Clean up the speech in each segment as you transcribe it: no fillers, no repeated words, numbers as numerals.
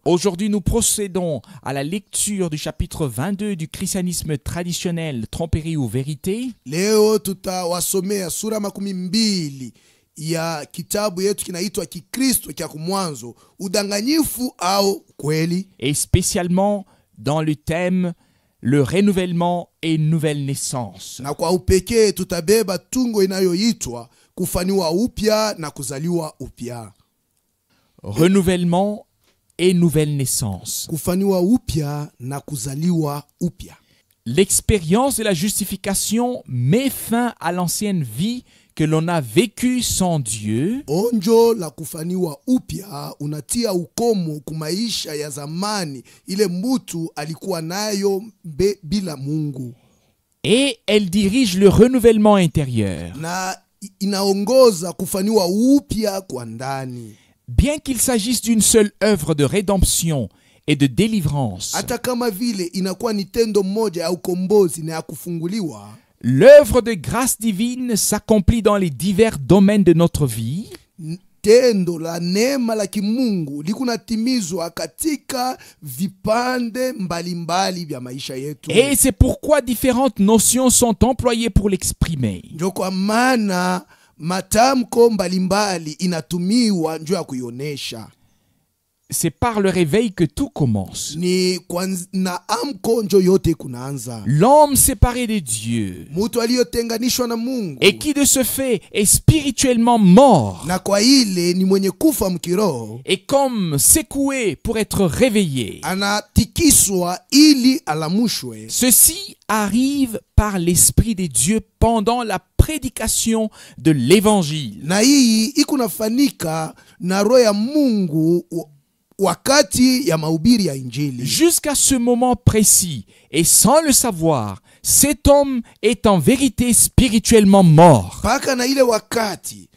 Aujourd'hui, nous procédons à la lecture du chapitre 22 du christianisme traditionnel, tromperie ou vérité. Leo tutawasomea sura 12 ya kitabu yetu kinaitwa Kikristo kya kumwanzo, udanganyifu au kweli. Et spécialement dans le thème le renouvellement et nouvelle naissance. Na kwa upekee tutabeba tungo inayoitwa kufaniwa upya na kuzaliwa upya. Renouvellement et nouvelle naissance. Kufaniwa upya na kuzaliwa upya. L'expérience de la justification met fin à l'ancienne vie que l'on a vécue sans Dieu. Onjo la kufaniwa upya unatia ukomo kumaisha ya zamani ile mtu alikuwa nayo bila Mungu. Et elle dirige le renouvellement intérieur. Na inaongoza kufaniwa upya kwa ndani. Bien qu'il s'agisse d'une seule œuvre de rédemption et de délivrance, hata kama vile inakuwa ni tendo moja ya ukombozi na ya kufunguliwa, l'œuvre de grâce divine s'accomplit dans les divers domaines de notre vie. Tendo la neema la kimungu likunatimizwa katika vipande mbalimbali vya maisha yetu. Et c'est pourquoi différentes notions sont employées pour l'exprimer. Ndio kwa maana matamko mbalimbali inatumiwa njoo ya kuionesha. C'est par le réveil que tout commence. Ni na amko njo yote kunaanza. L'homme séparé de Dieu, Mutu aliyotenganishwa na Mungu, et qui de ce fait est spirituellement mort, na kwa ile ni mwenye kufa mkiroho, et comme secoué pour être réveillé, anatikiswa ili alamushwe. ceci arrive par l'Esprit de Dieu pendant la prédication de l'évangile. Na hii ikunafanika na roho ya Mungu wakati ya mahubiri ya Injili. Jusqu'à ce moment précis, et sans le savoir, cet homme est en vérité spirituellement mort. Paka na ile wakati,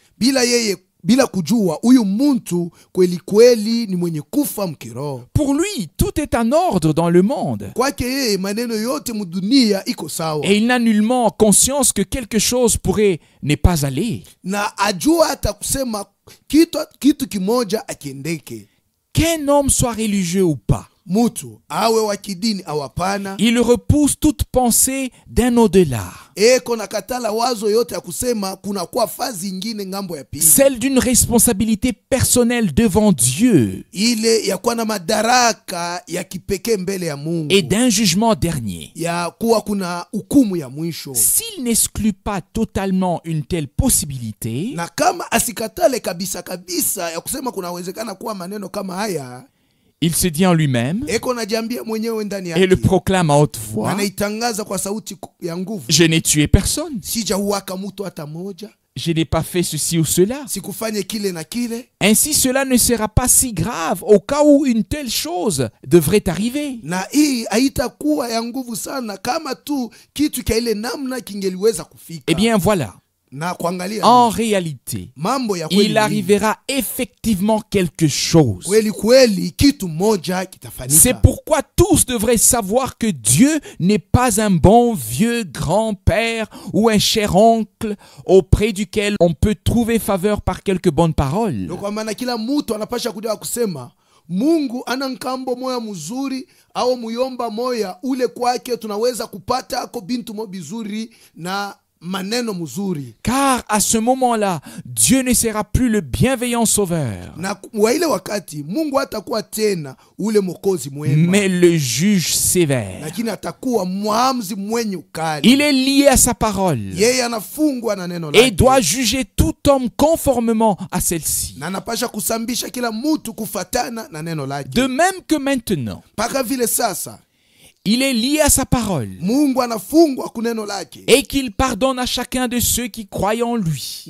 bila kujua, huyu muntu kweli kweli ni mwenye kufa mkiroho. Pour lui, tout est en ordre dans le monde. Kwake yeye maneno yote mudunia iko sawa. Et il n'a nullement conscience que quelque chose pourrait ne pas aller. Na ajua hata kusema kitu kimoja akiendeke. Qu'un homme soit religieux ou pas, mutu awe wa kidini au hapana, il repousse toute pensée d'un au-delà. Kona katala wazo yote ya kusema kuna kwa fazi ingine ngambo ya pili. Celle d'une responsabilité personnelle devant Dieu. Ile ya kuwa na madaraka ya kipekee mbele ya Mungu. Et d'un jugement dernier. Ya kuwa kuna hukumu ya mwisho. S'il n'exclut pas totalement une telle possibilité, na kama asikatale kabisa kabisa ya kusema kunawezekana kuwa maneno kama haya, il se dit en lui-même et le proclame à haute voix: je n'ai tué personne. Je n'ai pas fait ceci ou cela. Ainsi, cela ne sera pas si grave au cas où une telle chose devrait arriver. Eh bien, voilà. En réalité, il arrivera effectivement quelque chose. C'est pourquoi tous devraient savoir que Dieu n'est pas un bon vieux grand-père ou un cher oncle auprès duquel on peut trouver faveur par quelques bonnes paroles. Mungu ana nkambo moya mzuri au muyomba moya ule kwake tunaweza kupata ako bintu mo bizuri na maneno mzuri. Car à ce moment-là, Dieu ne sera plus le bienveillant sauveur, na wa ile wakati Mungu hatakuwa tena ule mokozi mwema, mais le juge sévère. Lakini atakuwa muamuzi mwenye ukali. Il est lié à sa parole. Yeye anafungwa na neno lake. Et doit juger tout homme conformément à celle-ci. Na anapasha kusambisha kila mtu kufatana na neno lake. De même que maintenant, paka vile sasa, il est lié à sa parole et qu'il pardonne à chacun de ceux qui croient en lui,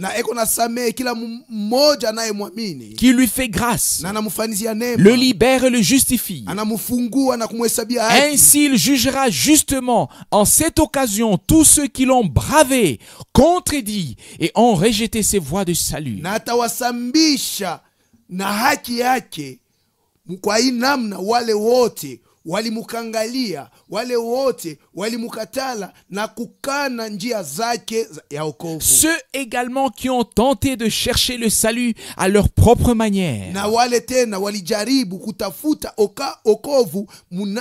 qui lui fait grâce, le libère et le justifie. Ainsi il jugera justement en cette occasion tous ceux qui l'ont bravé, contredit et ont rejeté ses voies de salut. walimukangalia, wale wote walimukatala na kukana njia zake ya wokovu. Ceux également qui ont tenté de chercher le salut à leur propre manière, Na wale tena walijaribu kutafuta okovu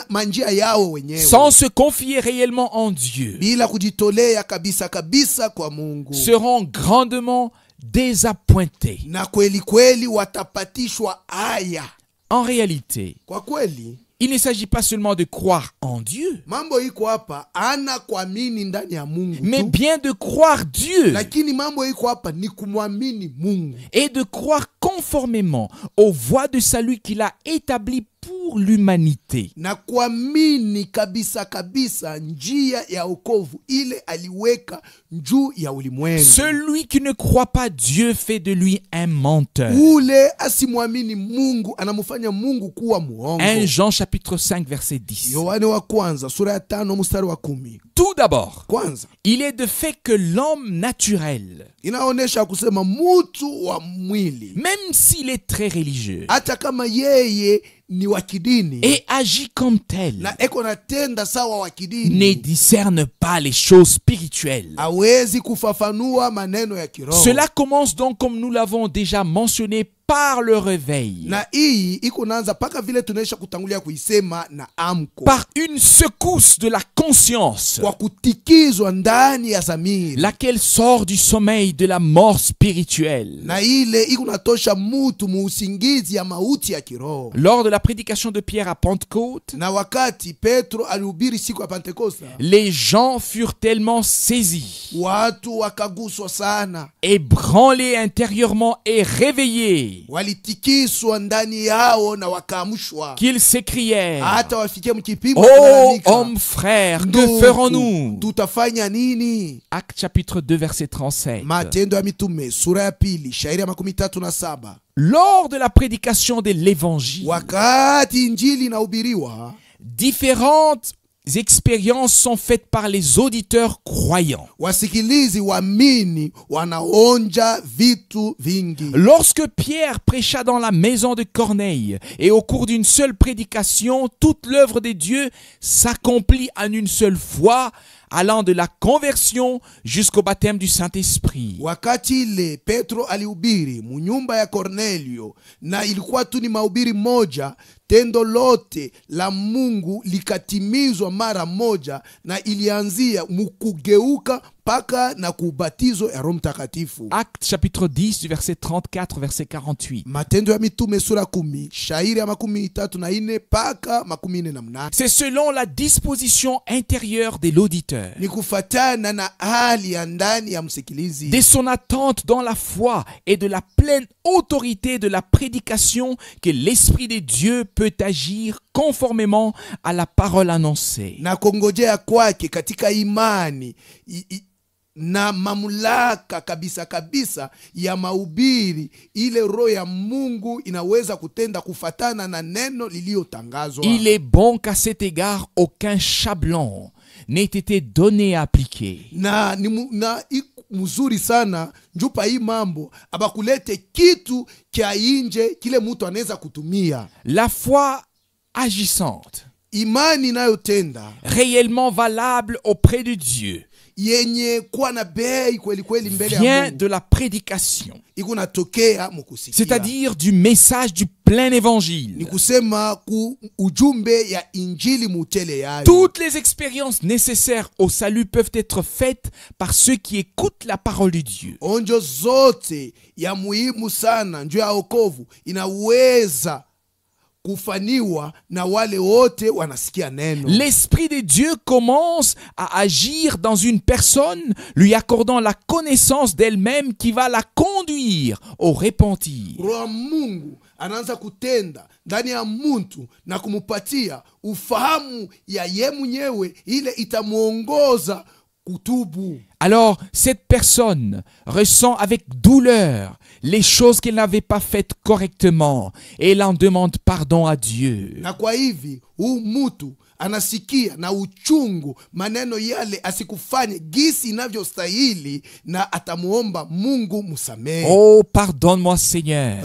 manjia yao wenyewe, sans se confier réellement en Dieu, bila kujitolea kabisa kabisa kwa Mungu, seront grandement désappointés. na kweli kweli watapatishwa haya. En réalité, Kwa kweli il ne s'agit pas seulement de croire en Dieu, mambo iko hapa ana kuamini ndani ya Mungu mais tu, bien de croire Dieu lakini mambo iko hapa ni kumwamini Mungu et de croire conformément aux voies de salut qu'il a établies pour l'humanité. na kuamini kabisa kabisa njia ya wokovu ile aliweka juu ya ulimwengu. Celui qui ne croit pas Dieu fait de lui un menteur. Ule asimwamini Mungu anamfanya Mungu kuwa muongo. 1 Jean chapitre 5 verset 10. Yohane wa kwanza sura ya 5 mstari wa 10. Tout d'abord, Kwanza il est de fait que l'homme naturel, inaonesha kusema mutu wa mwili, même s'il est très religieux hata kama yeye ni wa kidini et agit comme tel, na eko natenda sawa wa ne kidini, discerne pas les choses spirituelles. hawezi kufafanua maneno ya kiroho. Cela commence donc, comme nous l'avons déjà mentionné, par le réveil, Na hii iko naanza paka vile tunaisha kutangulia kuisema na amko, par une secousse de la conscience, kwa kutikizwa ndani ya zamiri, laquelle sort du sommeil de la mort spirituelle. na ile iko natosha mutu muusingizi ya mauti ya kiroho. Lors de la prédication de Pierre à Pentecôte, Na wakati Petro alihubiri siku ya Pentekosta, les gens furent tellement saisis, watu wakaguswa sana, ébranlés intérieurement et réveillés, walitikiswa ndani yao na wakaamshwa, qu'ils s'écrièrent: hata wafikia mkipimo Ô kulalamika, hommes frères, que ndugu, ferons-nous? tutafanya nini? Actes chapitre 2 verset 37. Matendo ya Mitume sura ya 2 shairi ya 37. Lors de la prédication de l'évangile, Wakati injili inahubiriwa, différentes expériences sont faites par les auditeurs croyants. wasikilizi waamini wanaonja vitu vingi. Lorsque Pierre prêcha dans la maison de Corneille, et au cours d'une seule prédication, toute l'œuvre de Dieu s'accomplit en une seule fois, allant de la conversion jusqu'au baptême du Saint-Esprit. Wakati ile Petro alihubiri munyumba ya Kornelio, na ilikuwa tu ni mahubiri moja, tendo lote la Mungu likatimizwa mara moja, na ilianzia mukugeuka paka na kubatizwa ya Roho Mtakatifu. Actes chapitre 10 du verset 34 verset 48. Matendo ya Mitume sura 10 shairi ya 34 paka 48. C'est selon la disposition intérieure de l'auditeur, Ni kufatana na hali ya ndani ya msikilizi, de son attente dans la foi et de la pleine autorité de la prédication, que l'Esprit de Dieu peut agir conformément à la parole annoncée. na kongojea kwake katika imani na mamlaka kabisa kabisa ya mahubiri, ile roho ya Mungu inaweza kutenda kufatana na neno lililotangazwa. Il est bon qu'à cet égard aucun chablon n'ait été donné à appliquer. Na mzuri sana njupa hii mambo abakulete kitu kia inje kile mtu anaweza kutumia. La foi agissante, Imani inayotenda réellement valable auprès de Dieu, yenye kuwa na bei kweli kweli mbele ya vient Mungu, de la prédication, iko natokea mukusikia, c'est-à-dire du message du plein ni évangile. kusema ku ujumbe ya injili mutele yayo. Toutes les expériences nécessaires au salut peuvent être faites par ceux qui écoutent la parole de Dieu. Onjo zote ya muhimu sana njoo ya wokovu inaweza kufaniwa na wale wote wanasikia neno. L'Esprit de Dieu commence à agir dans une personne, lui accordant la connaissance d'elle-même qui va la conduire au repentir. Roho Mungu anaanza kutenda ndani ya mtu na kumupatia ufahamu ya ye mwenyewe, ile itamuongoza kutubu. Alors, cette personne ressent avec douleur les choses qu'elle n'avait pas faites correctement et elle en demande pardon à Dieu. Na kwa hivi mtu anasikia na uchungu maneno yale asikufanye gisi inavyostahili, na atamuomba Mungu musamehe. Oh, pardonne-moi Seigneur,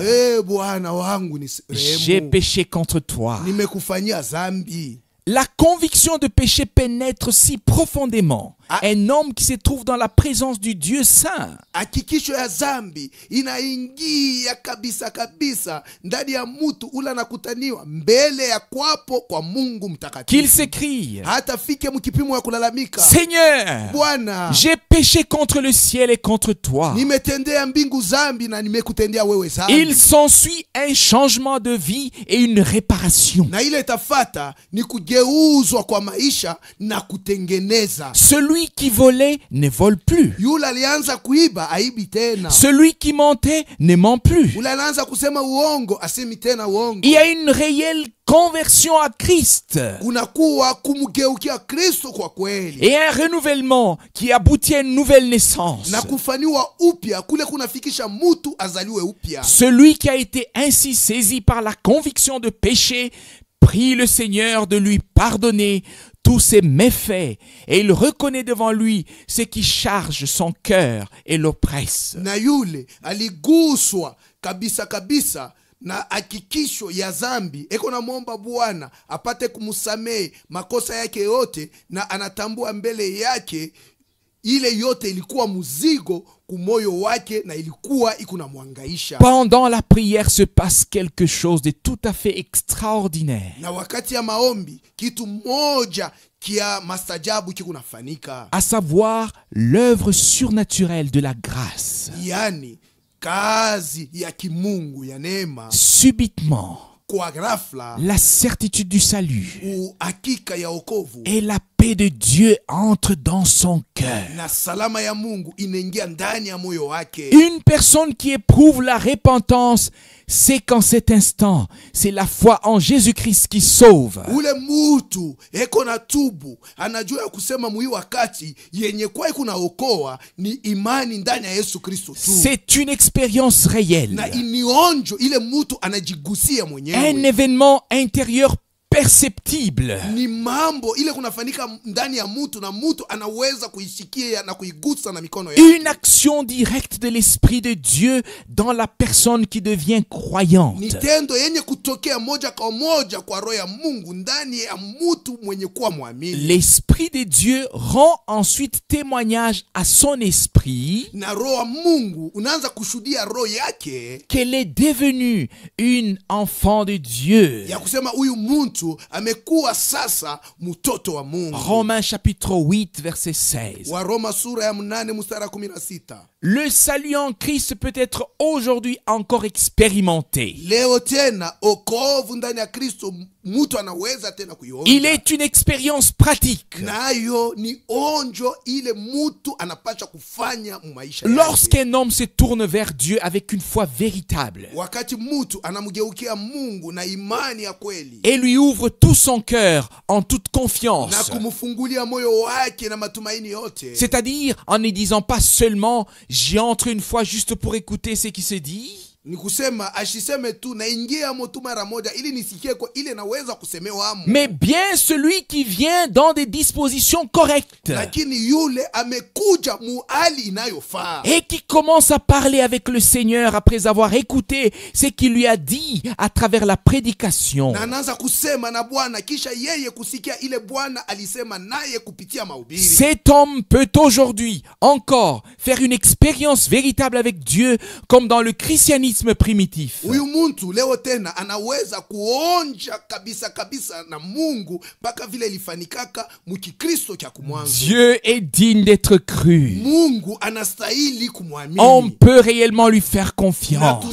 Bwana wangu ni j'ai rehemu, péché contre toi. nimekufanyia zambi. La conviction de péché pénètre si profondément un homme qui se trouve dans la présence du Dieu saint hakikisho ya zambi inaingia kabisa kabisa ndani ya mtu ule anakutaniwa mbele ya kwapo kwa Mungu qu'il mtakatifu, s'écrie: hata fike mkipimo ya kulalamika, Seigneur, Bwana, j'ai péché contre le ciel et contre toi. nimetendea mbingu zambi na nimekutendea wewe zambi. Il s'ensuit un changement de vie et une réparation. Na ile tafata ni kugeuzwa kwa maisha na kutengeneza. Celui qui volait ne vole plus. Yule alianza kuiba aibi tena. Celui qui mentait ne ment plus. Yule alianza kusema uongo asemi tena uongo. Il y a une réelle conversion à Christ Kunakuwa kumgeukia Kristo kwa kweli. et un renouvellement qui aboutit à une nouvelle naissance. Na kufaniwa upya kule kunafikisha mutu azaliwe upya. Celui qui a été ainsi saisi par la conviction de péché prie le Seigneur de lui pardonner tous ses méfaits et il reconnaît devant lui ce qui charge son cœur et l'oppresse. Na yule aliguswa kabisa kabisa na hakikisho ya zambi, eko na mwomba Bwana apate kumsamehe makosa yake yote, na anatambua mbele yake ile yote ilikuwa mzigo kumoyo wake na ilikuwa ikunamwangaisha. Pendant la prière se passe quelque chose de tout à fait extraordinaire. Na wakati ya maombi kitu moja kia mastajabu kikunafanika, À savoir l'œuvre surnaturelle de la grâce. yani kazi ya kimungu ya neema. Subitement, Kwa ghafla la certitude du salut uhakika ya wokovu et la paix de Dieu entre dans son cœur. na salama ya Mungu inaingia ndani ya moyo wake. Une personne qui éprouve la repentance sait qu'en cet instant, c'est la foi en Jésus-Christ qui sauve. Ule mutu eko na tubu anajua ya kusema mui wakati yenye kwa kunaokoa ni imani ndani ya Yesu Kristo tu. C'est une expérience réelle, Na inionjo ile mutu anajigusia un mwenyewe. événement intérieur perceptible. Ni mambo ile kunafanyika ndani ya mutu na mutu anaweza kuisikia na kuigusa na mikono yake. Une action directe de l'Esprit de Dieu dans la personne qui devient Ni croyante. tendo yenye kutokea moja kwa moja kwa roho ya Mungu ndani ya mutu mwenye kuwa mwamini. L'Esprit de Dieu rend ensuite témoignage à son esprit Na roho wa Mungu unaanza kushuhudia roho yake qu'elle est devenue une enfant de Dieu. ya kusema huyu mtu amekuwa sasa mtoto wa Mungu. Romains chapitre 8 verset 16. Wa Roma sura ya 8 mstari 16. Le salut en Christ peut être aujourd'hui encore expérimenté. Leo tena okovu ndani ya Kristo mtu anaweza tena kuionja. Il est une expérience pratique. Nayo ni onjo ile mtu anapaswa kufanya maisha yake. Lorsqu'un homme se tourne vers Dieu avec une foi véritable Wakati mtu anamgeukia Mungu na imani ya kweli et lui ouvre tout son cœur en toute na confiance, kumfungulia moyo wake na matumaini yote, c'est-à-dire en ne disant pas seulement j'y entre une fois juste pour écouter ce qui se dit, ni kusema ashiseme tu naingia motu mara moja ili nisikie kwa ile naweza kusemewa amo, mais bien celui qui vient dans des dispositions correctes lakini yule amekuja muhali inayofaa et qui commence à parler avec le Seigneur après avoir écouté ce qu'il lui a dit à travers la prédication. na anaanza kusema na Bwana kisha yeye kusikia ile Bwana alisema naye kupitia mahubiri. Cet homme peut aujourd'hui encore faire une expérience véritable avec Dieu comme dans le christianisme primitif. Huyu muntu leo tena anaweza kuonja kabisa kabisa na Mungu mpaka vile ilifanikaka mukikristo kya kumwanzo. Dieu est digne d'être cru. Mungu anastahili kumwamini. On peut réellement lui faire Na confiance.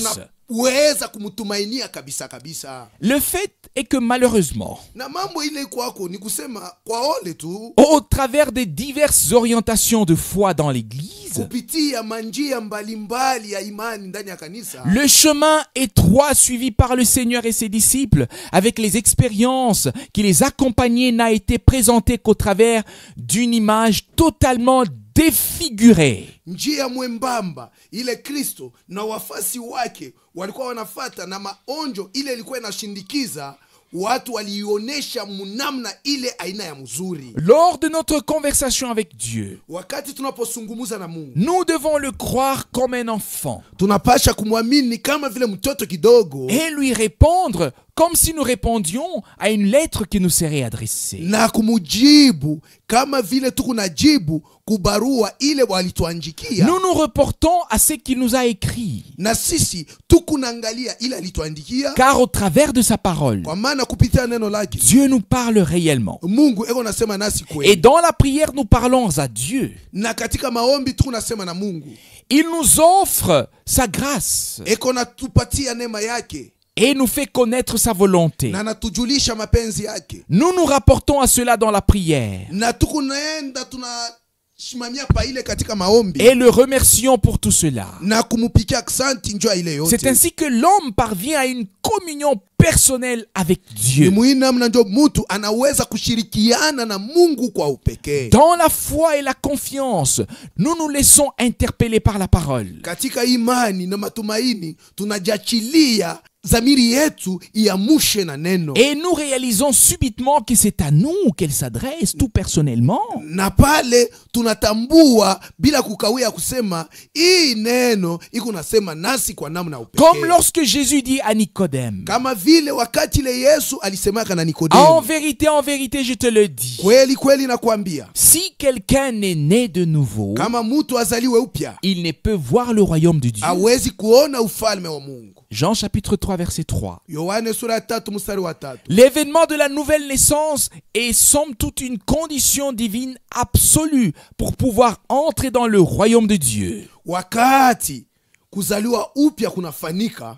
tunaweza kumtumainia kabisa kabisa. Le fait est que malheureusement, Na mambo ile kwako ni kusema kwa ole tu au travers des diverses orientations de foi dans l'Église, kupitia manjia mbalimbali ya imani ndani ya kanisa, le chemin étroit suivi par le Seigneur et ses disciples, avec les expériences qui les accompagnaient, n'a été présenté qu'au travers d'une image totalement défigurée. njia mwembamba ile Kristo na wafasi wake walikuwa wanafata na maonjo ile ilikuwa inashindikiza watu, waliionesha munamna ile aina ya mzuri. Lors de notre conversation avec Dieu, Wakati tunaposungumuza na Mungu, nous devons le croire comme un enfant tunapasha kumwamini kama vile mtoto kidogo et lui répondre comme si nous répondions à une lettre qui nous serait adressée. na kumujibu kama vile tukunajibu kubarua ile walituandikia. Nous nous reportons à ce qu'il nous a écrit. Na sisi tukunaangalia ile alituandikia, Car au travers de sa parole, kwa maana kupitia neno lake Dieu nous parle réellement. Mungu eko nasema nasi Et kweli, dans la prière, nous parlons à Dieu. na katika maombi tukunasema na Mungu, Il nous offre sa grâce eko natupatia neema yake et nous fait connaître sa volonté. na natujulisha mapenzi yake, Nous nous rapportons à cela dans la prière na tukunaenda tunashimamia pa ile katika maombi et le remercions pour tout cela. na kumupikia aksanti njoo ile C'est yote. ainsi que l'homme parvient à une communion personnelle avec Ni Dieu. muhimu namna ndio mtu anaweza kushirikiana na Mungu kwa upekee. Dans la foi et la confiance, nous nous laissons interpeller par la parole. Katika imani na matumaini tunajachilia dhamiri yetu iamushe na neno, Et nous réalisons subitement que c'est à nous qu'elle s'adresse tout personnellement. na pale tunatambua bila kukawia kusema hii neno iko nasema nasi kwa namna ya Comme upekee, lorsque Jésus dit à Nicodème, kama vile wakati ile Yesu alisemaka na en Nikodemo, vérité, je te le dis, kweli kweli nakwambia, si quelqu'un est né de nouveau, kama mtu azaliwe upya il ne peut voir le royaume de Dieu. hawezi kuona ufalme wa Mungu. Jean chapitre 3 verset 3. Yohane sura ya 3 mstari wa 3. L'événement de la nouvelle naissance est somme toute une condition divine absolue pour pouvoir entrer dans le royaume de Dieu. Wakati kuzaliwa upya kunafanyika,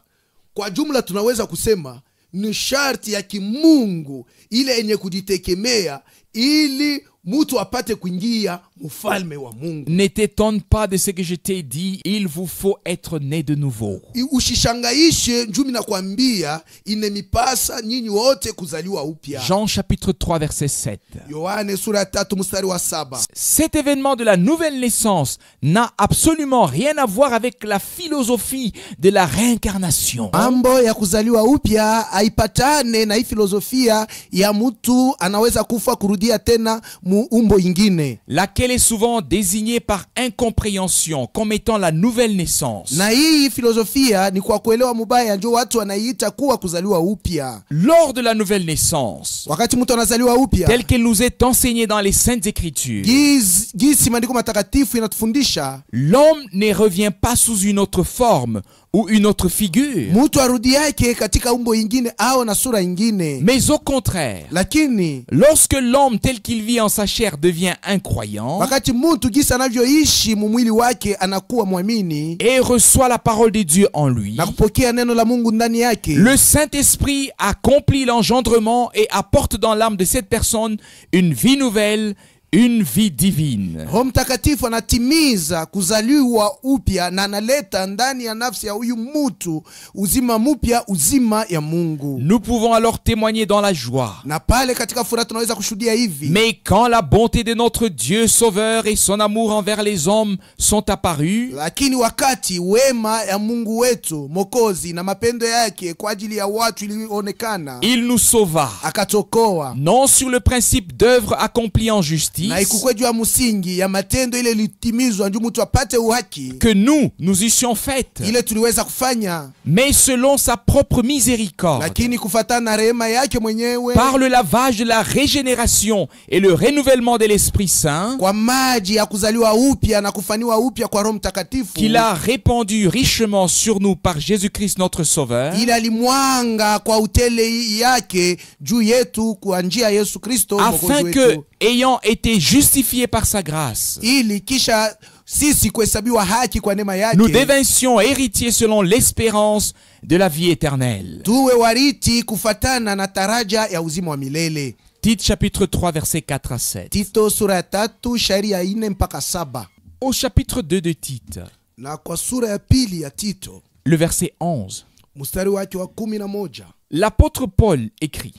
kwa jumla tunaweza kusema ni sharti ya kimungu ile yenye kujitekemea ili mtu apate kuingia mfalme wa Mungu. Ne t'étonne pas de ce que je t'ai dit, il vous faut être né de nouveau. Ushishangaishe njumi na kwambia inemipasa nyinyi wote kuzaliwa upya. Jean chapitre 3 verset 7. Yohane sura ya 3 mstari wa 7. Cet événement de la nouvelle naissance n'a absolument rien à voir avec la philosophie de la réincarnation. Mambo ya kuzaliwa upya haipatane na hii filosofia ya mtu anaweza kufa kurudia tena muumbo ingine, Laquelle est souvent désignée par incompréhension comme étant la nouvelle naissance. na hii filosofia ni kwa kuelewa mubaya ndio watu wanaiita kuwa kuzaliwa upya. Lors de la nouvelle naissance, Wakati mtu anazaliwa upya, telle qu'elle nous est enseignée dans les Saintes Écritures, gisi maandiko matakatifu inatufundisha, l'homme ne revient pas sous une autre forme ou une autre figure, mtu arudi yake katika umbo ingine au na sura ingine, mais au contraire, lakini lorsque l'homme tel qu'il vit en sa chair devient incroyant wakati mtu gisi anavyoishi mumwili wake anakuwa mwamini et reçoit la parole de Dieu en lui, na kupokea neno la Mungu ndani yake, le Saint-Esprit accomplit l'engendrement et apporte dans l'âme de cette personne une vie nouvelle, une vie divine. Roho Mtakatifu anatimiza kuzaliwa upya na analeta ndani ya nafsi ya huyu mtu uzima mpya, uzima ya Mungu. Nous pouvons alors témoigner dans la joie. Na pale katika furaha tunaweza kushuhudia hivi, Mais quand la bonté de notre Dieu sauveur et son amour envers les hommes sont apparus, lakini wakati wema ya Mungu wetu Mwokozi na mapendo yake kwa ajili ya watu ilionekana, il nous sauva, akatokoa non sur le principe d'œuvre accomplie en justice, na ikukwe juu ya msingi ya matendo ile ilitimizwa ndio mtu apate uhaki que nous eussions faite, ile tuliweza kufanya, mais selon sa propre miséricorde, lakini kufatana na rehema yake mwenyewe, par le lavage de la régénération et le renouvellement de l'Esprit Saint, kwa maji ya kuzaliwa upya na kufaniwa upya kwa Roho Mtakatifu, qu'il a répandu richement sur nous par Jésus-Christ notre Sauveur, ile alimwanga kwa utele yake juu yetu kwa njia ya Yesu Kristo afin Mwokozi que, wetu, ayant été justifiés par sa grâce, ili kisha sisi kuhesabiwa haki kwa neema yake, nous devinssions héritiers selon l'espérance de la vie éternelle. tuwe wariti kufatana na taraja ya uzima wa milele. Tite chapitre 3 versets 4 à 7. Tito sura ya 3 shairi ya 4 mpaka 7. Au chapitre 2 de Tite, Na kwa sura ya pili ya Tito le verset 11, mstari wake wa 11, l'apôtre Paul écrit: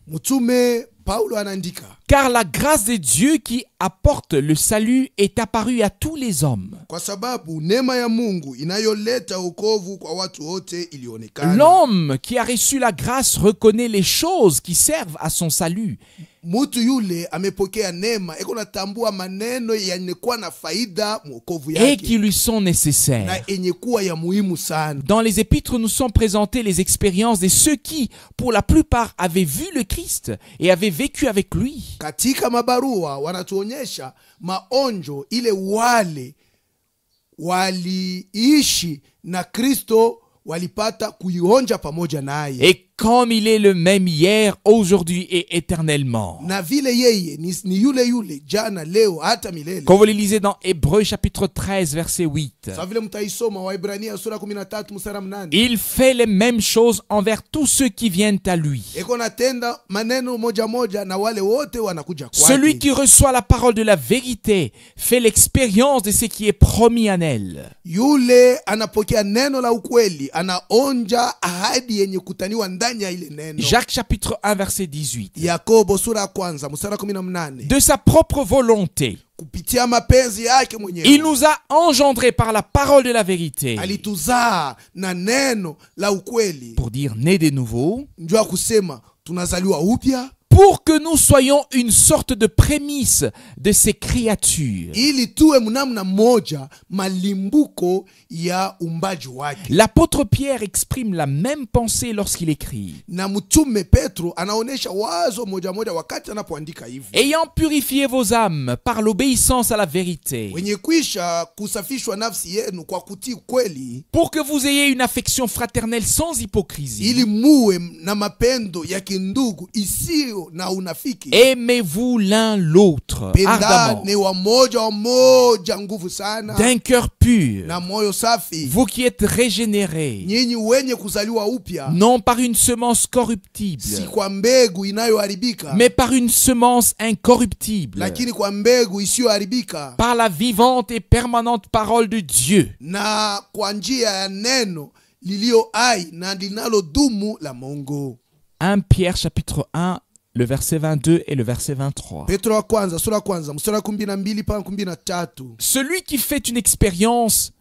mtume Paulo anaandika, Car la grâce de Dieu qui apporte le salut est apparue à tous les hommes. Kwa sababu neema ya Mungu inayoleta wokovu kwa watu wote ilionekana. L'homme qui a reçu la grâce reconnaît les choses qui servent à son salut. Mutu yule amepokea neema, eko natambua maneno yenye kuwa na faida mwokovu Et yake qui lui sont nécessaires. na yenye kuwa ya muhimu sana. Dans les épîtres nous sont présentées les expériences de ceux qui, pour la plupart, avaient vu le Christ et avaient vécu avec lui. Katika mabarua wanatuonyesha maonjo ile wale waliishi na Kristo walipata kuionja pamoja naye. Et comme il est le même hier, aujourd'hui et éternellement. Na vile yeye ni yule yule jana leo hata milele. Quand vous le lisez dans Hébreux chapitre 13 verset 8. Sa vile mtaisoma Waebrania sura 13 mstari 8. Il fait les mêmes choses envers tous ceux qui viennent à lui. Eko natenda maneno moja moja na wale wote wanakuja kwake. Celui qui reçoit la parole de la vérité fait l'expérience de ce qui est promis en elle. Yule anapokea neno la ukweli, anaonja ahadi yenye kutaniwa ndani ya ile neno. Jacques chapitre 1 verset 18. Yakobo sura ya kwanza mstari 18. De sa propre volonté, Kupitia mapenzi yake mwenyewe il nous a engendrés par la parole de la vérité. alituzaa na neno la ukweli. Pour dire né de nouveau, Njoo kusema tunazaliwa upya pour que nous soyons une sorte de prémisse de ces créatures. ili tuwe mnamna moja malimbuko ya umbaji wake. L'apôtre Pierre exprime la même pensée lorsqu'il écrit. Na mtume Petro anaonesha wazo moja moja wakati anapoandika hivi. Ayant purifié vos âmes par l'obéissance à la vérité, Wenye kwisha kusafishwa nafsi yenu kwa kutii kweli, pour que vous ayez une affection fraternelle sans hypocrisie, ili muwe na mapendo ya kindugu isiyo na unafiki. aimez-vous l'un l'autre ardemment, Pendane wa moja nguvu sana d'un cœur pur, na moyo safi. vous qui êtes régénérés, Nyinyi wenye kuzaliwa upya, non par une semence corruptible, si kwa mbegu inayoharibika, mais par une semence incorruptible, lakini kwa mbegu isiyoharibika, par la vivante et permanente parole de Dieu. na kwa njia ya neno lilio hai na linalodumu la Mungu. 1 Pierre chapitre 1, le verset 22 et le verset 23. Petro wa kwanza sura ya kwanza mstari wa 12 mpaka 13. Celui qui fait une expérience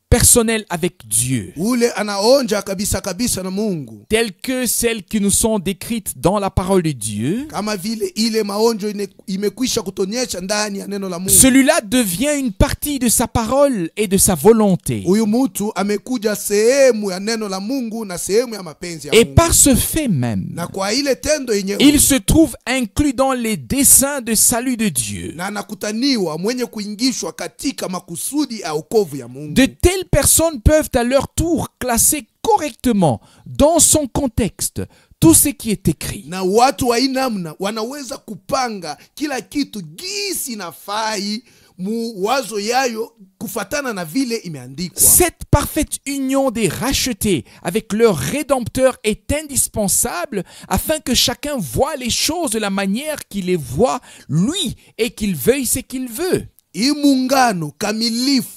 personnelle avec Dieu, Ule anaonja kabisa kabisa na Mungu, telles que celles qui nous sont décrites dans la parole de Dieu, kama vile ile maonjo imekwisha kutonyesha ndani ya neno la Mungu. celui-là devient une partie de sa parole et de sa volonté. Huyu mtu amekuja sehemu ya neno la Mungu na sehemu ya mapenzi ya Et Mungu. par ce fait même, Na kwa ile tendo yenyewe il se trouve inclus dans les desseins de salut de Dieu. na anakutaniwa mwenye kuingishwa katika makusudi ya wokovu ya Mungu. De telles personnes peuvent à leur tour classer correctement dans son contexte tout ce qui est écrit. Na watu wa inamna wanaweza kupanga kila kitu gisi nafai muwazo yayo kufatana na vile imeandikwa. Cette parfaite union des rachetés avec leur Rédempteur est indispensable afin que chacun voie les choses de la manière qu'il les voit, lui, et qu'il veuille ce qu'il veut. Hii muungano kamilifu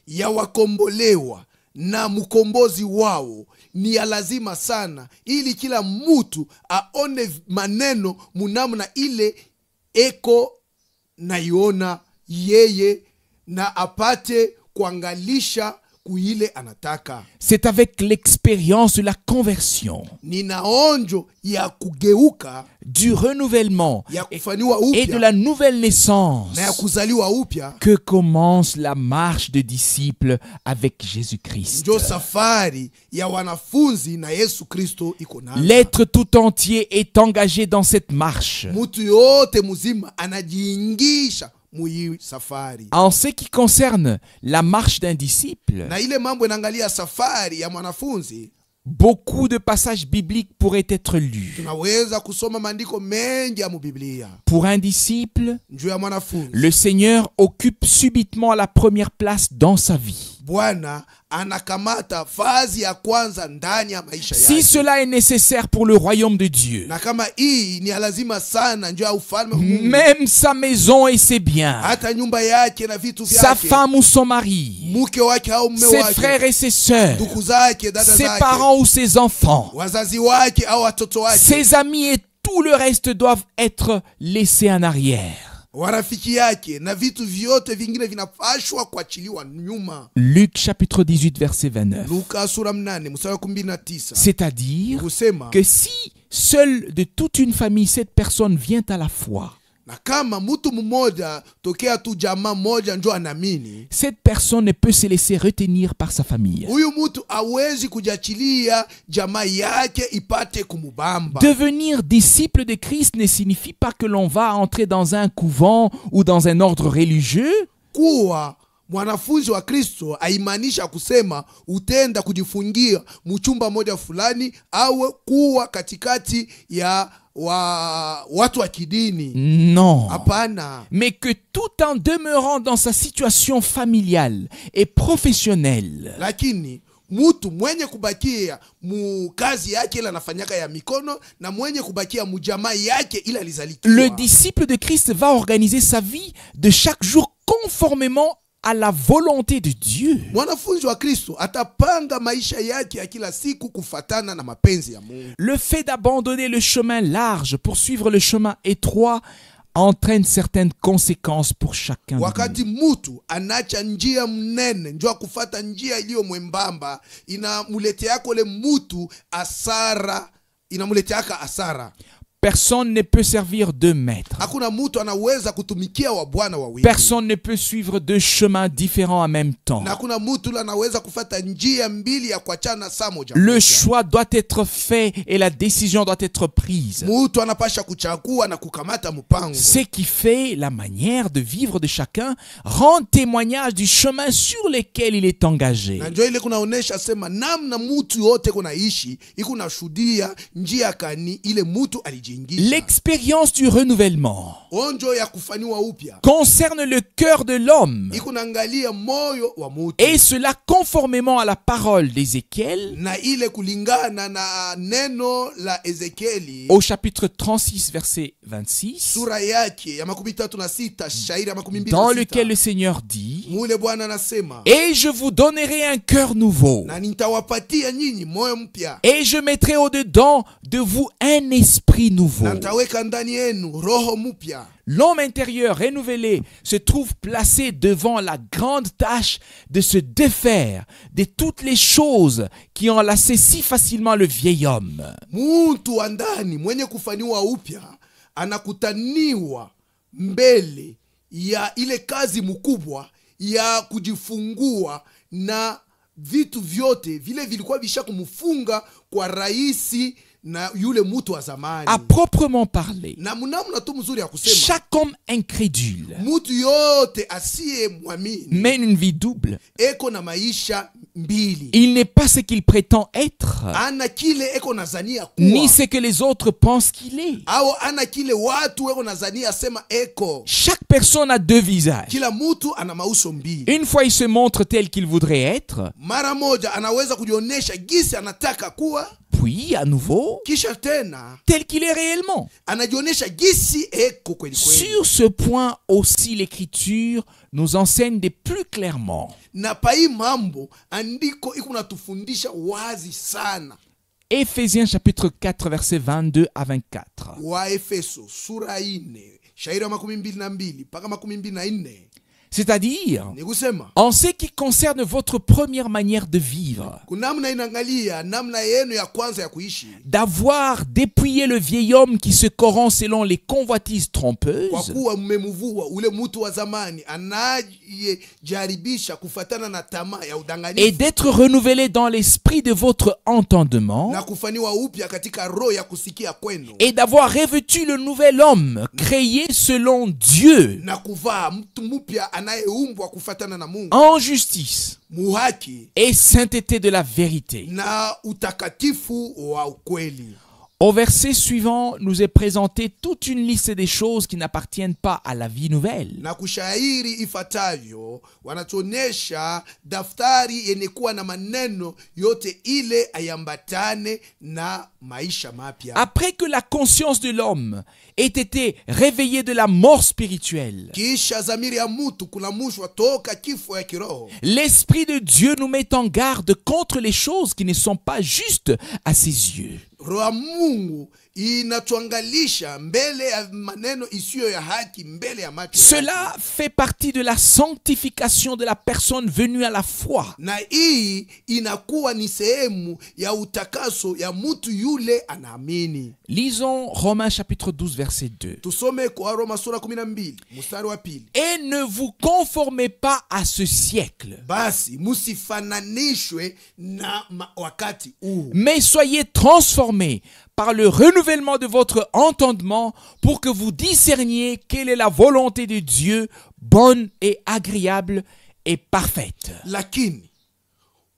ya wakombolewa na mkombozi wao ni ya lazima sana, ili kila mtu aone maneno munamna ile eko naiona yeye na apate kuangalisha kuile anataka. C'est avec l'expérience de la conversion, Ninaonjo ya kugeuka, du renouvellement ya kufaniwa et de upya la nouvelle naissance na ya kuzaliwa upya que commence la marche de disciples avec Jésus-Christ. njo safari ya wanafunzi na Yesu Kristo iko nayo. L'être tout entier est engagé dans cette marche. Mutu yote muzima anajiingisha mui safari. En ce qui concerne la marche d'un disciple, Na ile mambo inaangalia safari ya mwanafunzi, beaucoup de passages bibliques pourraient être lus. tunaweza kusoma maandiko mengi ya mubiblia. Pour un disciple, Njoo ya mwanafunzi, le Seigneur occupe subitement la première place dans sa vie. Bwana anakamata fazi ya kwanza ndani ya maisha Si yake. cela est nécessaire pour le royaume de Dieu, Na kama hii ni ya lazima sana njoo ya ufalme wa Mungu, même sa maison et ses biens, hata nyumba yake na vitu sa vyake, femme ou son mari, mke wake au mume ses wake, frères et ses sœurs, ndugu zake, dada ses zake, parents ou ses enfants, wazazi wake au watoto wake, ses amis et tous tout le reste doivent être laissés en arrière. warafiki yake na vitu vyote vingine vinapashwa kuachiliwa nyuma. Luc chapitre 18 verset 29. Luka sura 8 mstari wa 19. C'est-à-dire Kusema que si seule de toute une famille cette personne vient à la foi, na kama mtu mmoja tokea tu jamaa moja njo anamini, cette personne ne peut se laisser retenir par sa famille. huyu mtu hawezi kujachilia jamaa yake ipate kumubamba. Devenir disciple de Christ ne signifie pas que l'on va entrer dans un couvent ou dans un ordre religieux. Kuwa mwanafunzi wa Kristo haimaanisha kusema utenda kujifungia mchumba moja fulani au kuwa katikati ya watu wa kidini. Non. Hapana. Mais que tout en demeurant dans sa situation familiale et professionnelle, Lakini mutu mwenye kubakia mu kazi yake ila anafanyaka ya mikono na mwenye kubakia mu jamaa yake ila alizalikiwa. le disciple de Christ va organiser sa vie de chaque jour conformément à la volonté de Dieu. Mwanafunzi wa Kristo atapanga maisha yake ya kila siku kufatana na mapenzi ya Mungu. Le fait d'abandonner le chemin large pour suivre le chemin étroit entraîne certaines conséquences pour chacun de nous. Wakati mutu anacha njia mnene njua kufata njia iliyo mwembamba, inamuletea kole mutu asara, inamuleteaka asara. Personne ne peut servir deux maîtres. Hakuna mutu anaweza kutumikia wa bwana wawili. Personne ne peut suivre deux chemins différents en même temps. Na hakuna mutu anaweza kufata njia mbili ya kuachana saa moja. Le choix doit être fait et la décision doit être prise. Mutu anapasha kuchagua na kukamata mpango. Ce qui fait la manière de vivre de chacun rend témoignage du chemin sur lequel il est engagé. Na njoo ile kunaonesha sema namna mutu yote kunaishi ikuna shuhudia njia kani ile mutu alijiingisha. L'expérience du renouvellement Onjo ya kufaniwa upya concerne le cœur de l'homme, ikunaangalia moyo wa mutu. et cela conformément à la parole d'Ézéchiel Na ile kulingana na neno la Ezekieli au chapitre 36 verset 26, sura yake ya 36 shairi ya 26, dans lequel le Seigneur dit: mule Bwana anasema, et je vous donnerai un cœur nouveau, na nitawapatia nyinyi moyo mpya, et je mettrai au-dedans de vous un esprit nouveau. na nitaweka ndani yenu roho mpya. L'homme intérieur renouvelé se trouve placé devant la grande tâche de se défaire de toutes les choses qui enlaçaient si facilement le vieil homme. Muntu wa ndani mwenye kufaniwa upya anakutaniwa mbele ya ile kazi mkubwa ya kujifungua na vitu vyote vile vilikuwa visha kumfunga kwa rahisi na yule mutu wa zamani. À proprement parler, Na mnamna tu mzuri ya kusema, chaque homme incrédule mutu yote asiye mwamini mène une vie double. eko na maisha mbili. Il n'est pas ce qu'il prétend être, Ana kile eko nazania ni kuwa ce que les autres pensent qu'il est. au ana kile watu eko nazania sema eko. Chaque personne a deux visages. Kila mutu ana mauso mbili. Une fois il se montre tel qu'il voudrait être, Mara moja anaweza kujionesha gisi anataka kuwa, puis à nouveau kisha tena tel qu'il est réellement. anajionesha gisi eko kweli kweli. Sur ce point aussi, l'Écriture nous enseigne de plus clairement. Na pai mambo andiko iko natufundisha wazi sana. Éphésiens chapitre 4 versets 22 à 24. Wa Efeso sura 4 shairi ya 22 mpaka 24. C'est-à-dire, Ni kusema en ce qui concerne votre première manière de vivre, kunamna inangalia namna yenu ya kwanza ya kuishi, d'avoir dépouillé le vieil homme qui se corrompt selon les convoitises kwa trompeuses, kuwa mmemuvua ule mutu wa zamani anayejaribisha kufatana na tamaa ya et udanganyifu d'être renouvelé dans l'esprit de votre entendement, na kufaniwa upya katika roho ya kusikia kwenu, et d'avoir revêtu le nouvel homme créé selon Dieu na kuvaa mtu mpya anayeumbwa kufatana na Mungu, en justice muhaki et sainteté de la vérité. na utakatifu wa ukweli. Au verset suivant, nous est présenté toute une liste des choses qui n'appartiennent pas à la vie nouvelle. Na kushairi ifatavyo wanatuonesha daftari yenye kuwa na maneno yote ile ayambatane na maisha mapya. Après que la conscience de l'homme ait été réveillée de la mort spirituelle, Kisha zamiri ya mutu kulamushwa toka kifo ya kiroho, l'Esprit de Dieu nous met en garde contre les choses qui ne sont pas justes à ses yeux. roho ya Mungu inatuangalisha mbele ya maneno isiyo ya haki mbele ya macho Cela yake. fait partie de la sanctification de la personne venue à la foi. Na hii inakuwa ni sehemu ya utakaso ya mtu yule anaamini. Lisons Romains chapitre 12 verset 2. Tusome kwa Roma sura 12 mstari wa pili. Et ne vous conformez pas à ce siècle, Basi musifananishwe na wakati huu, mais soyez transformés par le renouvellement de votre entendement pour que vous discerniez quelle est la volonté de Dieu, bonne et agréable et parfaite. lakini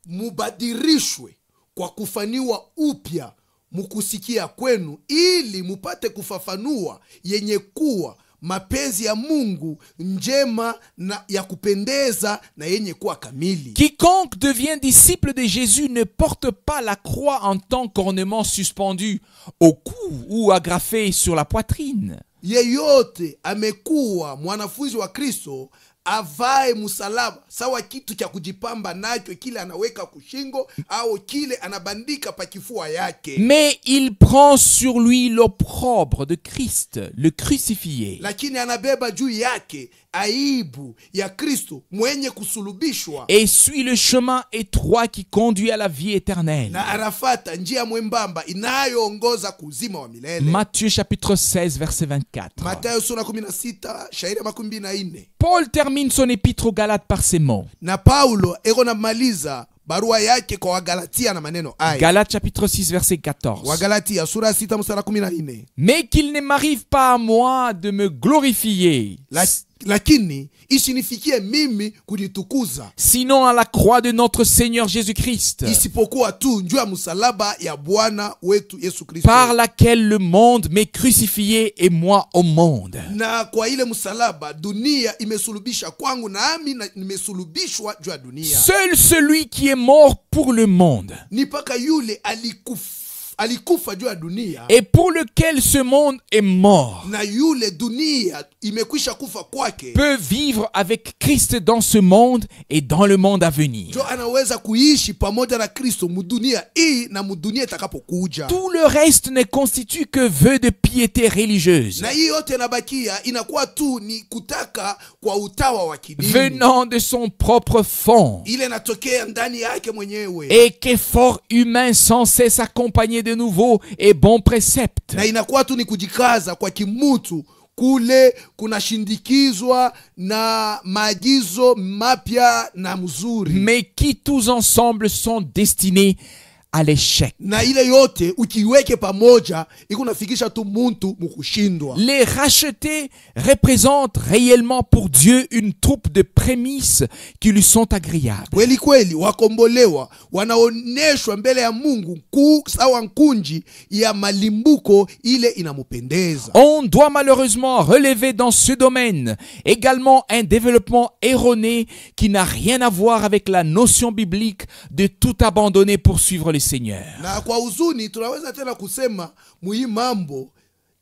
mubadirishwe kwa kufaniwa upya mukusikia kwenu, ili mupate kufafanua yenye kuwa mapenzi ya Mungu njema na ya kupendeza na yenye kuwa kamili. Quiconque devient disciple de Jésus ne porte pas la croix en tant qu'ornement suspendu au cou ou agrafé sur la poitrine. Yeyote amekuwa mwanafunzi wa Kristo avae msalaba sawa kitu cha kujipamba nacho, kile anaweka kushingo au kile anabandika pa kifua yake, Mais il prend sur lui l'opprobre de Christ, le crucifié, lakini anabeba juu yake aibu ya Kristo mwenye kusulubishwa, et suit le chemin étroit qui conduit à la vie éternelle. na arafata njia mwembamba inayoongoza kuzima wa milele. Matthieu chapitre 16 verset 24. Mathayo sura 16 shairi 24. Paul termine son épître aux Galates par ces mots. Na Paulo eko namaliza barua yake kwa Wagalatia na maneno haya. Galates chapitre 6 verset 14. Wagalatia sura 6 mstari 14. Mais qu'il ne m'arrive pas à moi de me glorifier, Lakini isinifikie mimi kujitukuza, sinon à la croix de notre Seigneur Jésus-Christ, isipokuwa tu njuu ya msalaba ya Bwana wetu Yesu Kristo, par laquelle le monde m'est crucifié et moi au monde. na kwa ile msalaba dunia imesulubisha kwangu, nami nimesulubishwa juu ya dunia. Seul celui qui est mort pour le monde Ni paka yule alikufa juu ya dunia, et pour lequel ce monde est mort na yule dunia imekwisha kufa kwake, peut vivre avec Christ dans ce monde et dans le monde à venir. jo anaweza kuishi pamoja na Kristo mudunia hii na mudunia itakapokuja. Tout le reste ne constitue que vœux de piété religieuse, Na hii yote inabakia inakuwa tu ni kutaka kwa utawa wa kidini, venant de son propre fond, ile natokea ndani yake mwenyewe, et qu'efforts humains sans cesse accompagnés de nouveaux et bons préceptes, na inakuwa tu ni kujikaza kwa kimutu kule kunashindikizwa na maagizo mapya na mzuri, mais qui tous ensemble sont destinés à l'échec. na ile yote ukiweke pamoja ikunafikisha tu muntu mukushindwa. Les rachetés représentent réellement pour Dieu une troupe de prémices qui lui sont agréables. Kweli kweli wakombolewa wanaoneshwa mbele ya Mungu sawa nkunji ya malimbuko ile inamupendeza. On doit malheureusement relever dans ce domaine également un développement erroné qui n'a rien à voir avec la notion biblique de tout abandonner pour suivre le Seigneur. Na kwa huzuni tunaweza tena kusema muhii mambo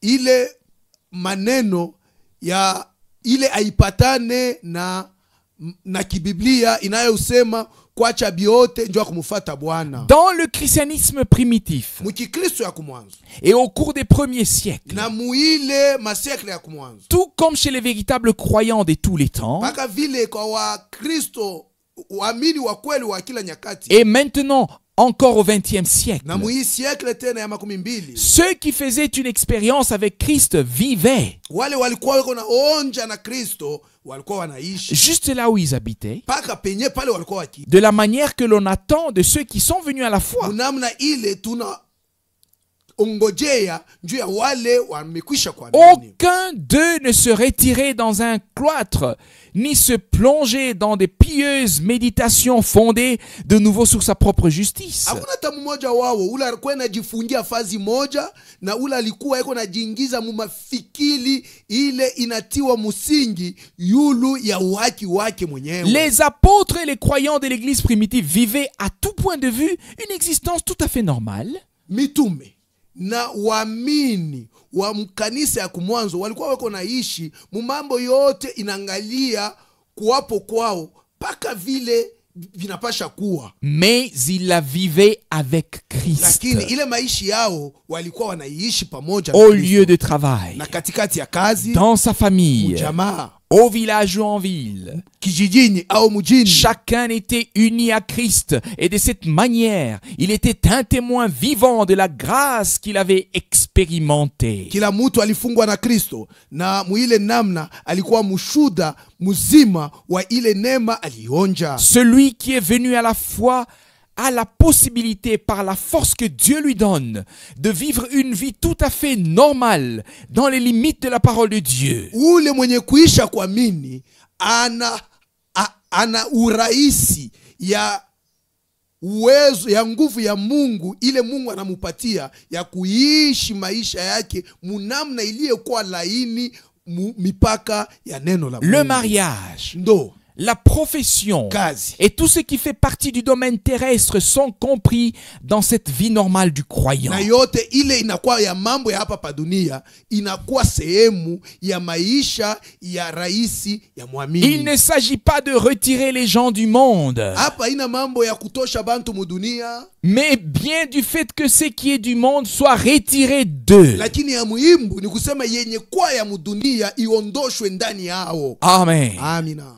ile maneno ya ile haipatane na kibiblia inayosema kuacha biote njoo kumfuata Bwana. Dans le christianisme primitif Mukikristo ya kumwanzo et au cours des premiers siècles, na muile masiekle ya kumwanzo, tout comme chez les véritables croyants de tous les temps, mpaka vile kwa Wakristo waamini wa kweli wa kila nyakati, et maintenant encore au XXe siècle, na muhii siekle tena ya 12, ceux qui faisaient une expérience avec Christ vivaient wale walikuwa wako na onja na Kristo walikuwa wanaishi juste là où ils habitaient, paka penye pale walikuwa waki, de la manière que l'on attend de ceux qui sont venus à la foi. munamna ile tuna ongojea juu ya wale wamekwisha kuamini. Aucun d'eux ne se retirait dans un cloître, ni se plongeait dans des pieuses méditations fondées de nouveau sur sa propre justice. Hakuna hata mmoja wao ule alikuwa anajifungia fazi moja, na ule alikuwa yuko anajiingiza mu mafikiri ile inatiwa musingi yulu ya uhaki wake mwenyewe. Les apôtres et les croyants de l'église primitive vivaient à tout point de vue une existence tout à fait normale. Mitume na waamini wa mkanisa ya kumwanzo walikuwa wako naishi mu mambo yote inangalia kuwapo kwao paka vile vinapasha kuwa, mais ils la vivaient avec Christ lakini ile maishi yao walikuwa wanaiishi pamoja na au Kristo. lieu de travail, Na katikati ya kazi, dans sa famille, jamaa, au village ou en ville. kijijini au mjini, Chacun était uni à Christ et de cette manière, il était un témoin vivant de la grâce qu'il avait expérimentée. kila mtu alifungwa na Kristo, na muile namna alikuwa mshuda mzima wa ile neema alionja. Celui qui est venu à la foi a la possibilité, par la force que Dieu lui donne, de vivre une vie tout à fait normale dans les limites de la parole de Dieu. Ule mwenye kuisha kuamini ana urahisi ya uwezo ya nguvu ya Mungu, ile Mungu anamupatia ya kuishi maisha yake munamna iliyokuwa laini mipaka ya neno la Mungu. Le mariage, Ndo la profession kazi et tout ce qui fait partie du domaine terrestre sont compris dans cette vie normale du croyant. na yote ile inakuwa ya mambo ya hapa pa dunia, inakuwa sehemu ya maisha ya raisi ya Il muamini. ne s'agit pas de retirer les gens du monde, Hapa ina mambo ya kutosha bantu mudunia, mais bien du fait que ce qui est du monde soit retiré d'eux. lakini ya muhimu ni kusema yenye kwa ya mudunia iondoshwe ndani yao. Amen. Amina.